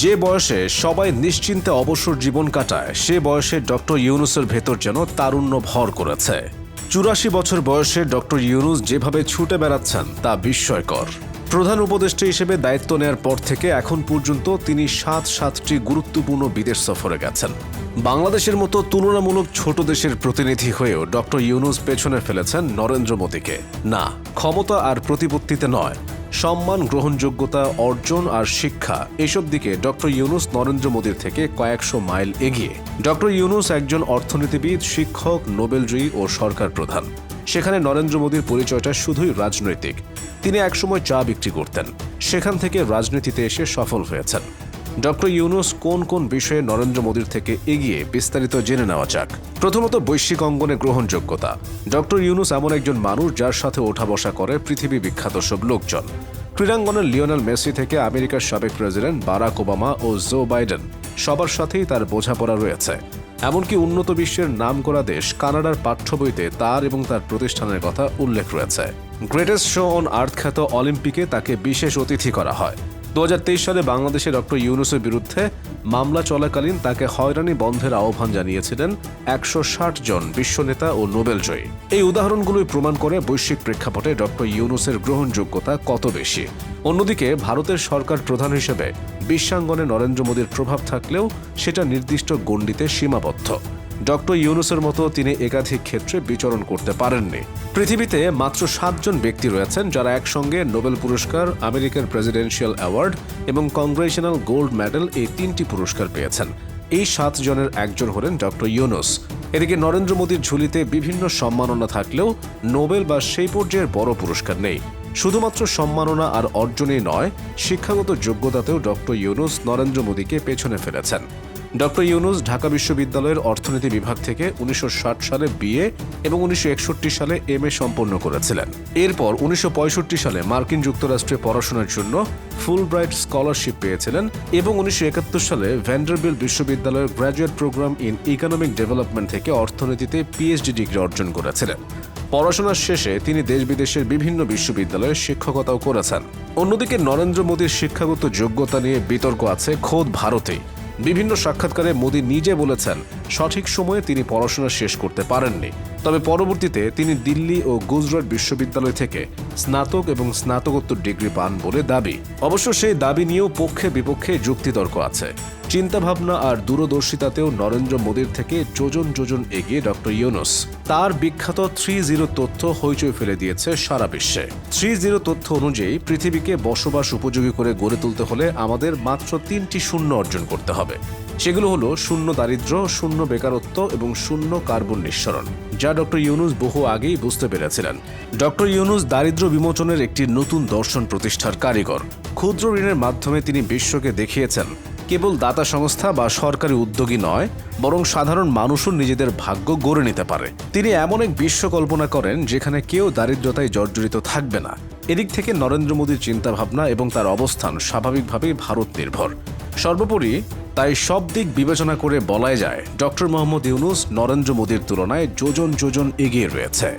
যে বয়সে সবাই নিশ্চিন্তে অবসর জীবন কাটায় সে বয়সে ডক্টর ইউনূসের ভেতর যেন তারুণ্য ভর করেছে। ৮৪ বছর বয়সে ডক্টর ইউনূস যেভাবে ছুটে বেড়াচ্ছেন তা বিস্ময়কর। প্রধান উপদেষ্টা হিসেবে দায়িত্ব নেয়ার পর থেকে এখন পর্যন্ত তিনি ৭টি গুরুত্বপূর্ণ বিদেশ সফরে গেছেন। বাংলাদেশের মতো তুলনামূলক ছোট দেশের প্রতিনিধি হয়েও ডক্টর ইউনূস পেছনে ফেলেছেন নরেন্দ্র মোদীকে। না, ক্ষমতা আর প্রতিপত্তিতে নয়, সম্মান, গ্রহণযোগ্যতা, অর্জন আর শিক্ষা, এসব দিকে ডক্টর ইউনূস নরেন্দ্র মোদীর থেকে কয়েকশো মাইল এগিয়ে। ডক্টর ইউনূস একজন অর্থনীতিবিদ, শিক্ষক, নোবেলজয়ী ও সরকার প্রধান। সেখানে নরেন্দ্র মোদীর পরিচয়টা শুধুই রাজনৈতিক। তিনি একসময় চা বিক্রি করতেন, সেখান থেকে রাজনীতিতে এসে সফল হয়েছেন। ডক্টর ইউনূস কোন কোন বিষয়ে নরেন্দ্র মোদীর থেকে এগিয়ে বিস্তারিত জেনে নেওয়া যাক। প্রথমত, বৈশ্বিক অঙ্গনে গ্রহণযোগ্যতা। ডক্টর ইউনূস এমন একজন মানুষ যার সাথে ওঠা বসা করে পৃথিবী বিখ্যাত সব লোকজন। ক্রীড়াঙ্গনের লিওনেল মেসি থেকে আমেরিকার সাবেক প্রেসিডেন্ট বারাক ওবামা ও জো বাইডেন, সবার সাথেই তার বোঝাপড়া রয়েছে। এমনকি উন্নত বিশ্বের নামকরা দেশ কানাডার পাঠ্য বইতে তার এবং তার প্রতিষ্ঠানের কথা উল্লেখ রয়েছে। গ্রেটেস্ট শো অন আর্থ খ্যাত অলিম্পিকে তাকে বিশেষ অতিথি করা হয়। ২০২৩ সালে বাংলাদেশে ডক্টর ইউনূসের বিরুদ্ধে মামলা চলাকালীন তাকে হয়রানি বন্ধের আহ্বান জানিয়েছিলেন ১৬০ জন বিশ্বনেতা ও নোবেলজয়ী। এই উদাহরণগুলোই প্রমাণ করে বৈশ্বিক প্রেক্ষাপটে ডক্টর ইউনূসের গ্রহণযোগ্যতা কত বেশি। অন্যদিকে ভারতের সরকার প্রধান হিসেবে বিশ্বাঙ্গনে নরেন্দ্র মোদীর প্রভাব থাকলেও সেটা নির্দিষ্ট গণ্ডিতে সীমাবদ্ধ। ডক্টর ইউনূসের মতো তিনি একাধিক ক্ষেত্রে বিচরণ করতে পারেননি। পৃথিবীতে মাত্র ৭ জন ব্যক্তি রয়েছেন যারা একসঙ্গে নোবেল পুরস্কার, আমেরিকার প্রেসিডেন্সিয়াল অ্যাওয়ার্ড এবং কংগ্রেশনাল গোল্ড মেডেল, এই ৩টি পুরস্কার পেয়েছেন। এই ৭ জনের একজন হলেন ডক্টর ইউনূস। এদিকে নরেন্দ্র মোদীর ঝুলিতে বিভিন্ন সম্মাননা থাকলেও নোবেল বা সেই পর্যায়ের বড় পুরস্কার নেই। শুধুমাত্র সম্মাননা আর অর্জনেই নয়, শিক্ষাগত যোগ্যতাতেও ডক্টর ইউনূস নরেন্দ্র মোদীকে পেছনে ফেলেছেন। ডক্টর ইউনূস ঢাকা বিশ্ববিদ্যালয়ের অর্থনীতি বিভাগ থেকে ১৯৬০ সালে বিএ এবং ১৯৬১ সালে এমএ সম্পন্ন করেছিলেন। এরপর ১৯৬৫ সালে মার্কিন যুক্তরাষ্ট্রে পড়াশোনার জন্য ফুলব্রাইট স্কলারশিপ পেয়েছিলেন এবং ১৯৭১ সালে ভ্যান্ডারবিল্ট বিশ্ববিদ্যালয়ের graduate program in economic development থেকে অর্থনীতিতে পিএইচডি ডিগ্রি অর্জন করেছিলেন। পড়াশোনার শেষে তিনি দেশ বিদেশের বিভিন্ন বিশ্ববিদ্যালয়ে শিক্ষকতাও করেছেন। অন্যদিকে নরেন্দ্র মোদীর শিক্ষাগত যোগ্যতা নিয়ে বিতর্ক আছে খোদ ভারতেই। বিভিন্ন সাক্ষাৎকারে মোদী নিজে বলেছেন সঠিক সময়ে তিনি পড়াশোনা শেষ করতে পারেননি, তবে পরবর্তীতে তিনি দিল্লি ও গুজরাট বিশ্ববিদ্যালয় থেকে স্নাতক এবং স্নাতকোত্তর ডিগ্রি পান বলে দাবি। অবশ্য সেই দাবি নিয়েও পক্ষে বিপক্ষে যুক্তিতর্ক আছে। চিন্তাভাবনা আর দূরদর্শিতাতেও নরেন্দ্র মোদীর থেকে যোজন যোজন এগিয়ে ডক্টর ইউনূস। তার বিখ্যাত ৩-০ তথ্য হইচই ফেলে দিয়েছে সারা বিশ্বে। ৩-০ তথ্য অনুযায়ী পৃথিবীকে বসবাস উপযোগী করে গড়ে তুলতে হলে আমাদের মাত্র ৩টি শূন্য অর্জন করতে হবে। সেগুলো হলো শূন্য দারিদ্র্য, শূন্য বেকারত্ব এবং শূন্য কার্বন নিঃসরণ, যা ডক্টর ইউনূস বহু আগেই বুঝতে পেরেছিলেন। ডক্টর ইউনূস দারিদ্র্য বিমোচনের একটি নতুন দর্শন প্রতিষ্ঠার কারিগর। ক্ষুদ্র ঋণের মাধ্যমে তিনি বিশ্বকে দেখিয়েছেন কেবল দাতা সংস্থা বা সরকারি উদ্যোগী নয়, বরং সাধারণ মানুষও নিজেদের ভাগ্য গড়ে নিতে পারে। তিনি এমন এক বিশ্ব কল্পনা করেন যেখানে কেউ দারিদ্রতায় জর্জরিত থাকবে না। এদিক থেকে নরেন্দ্র মোদীর চিন্তাভাবনা এবং তার অবস্থান স্বাভাবিকভাবেই ভারত নির্ভর। সর্বোপরি তাই সব দিক বিবেচনা করে বলাই যায় ডক্টর মোহাম্মদ ইউনূস নরেন্দ্র মোদীর তুলনায় যোজন যোজন এগিয়ে রয়েছে।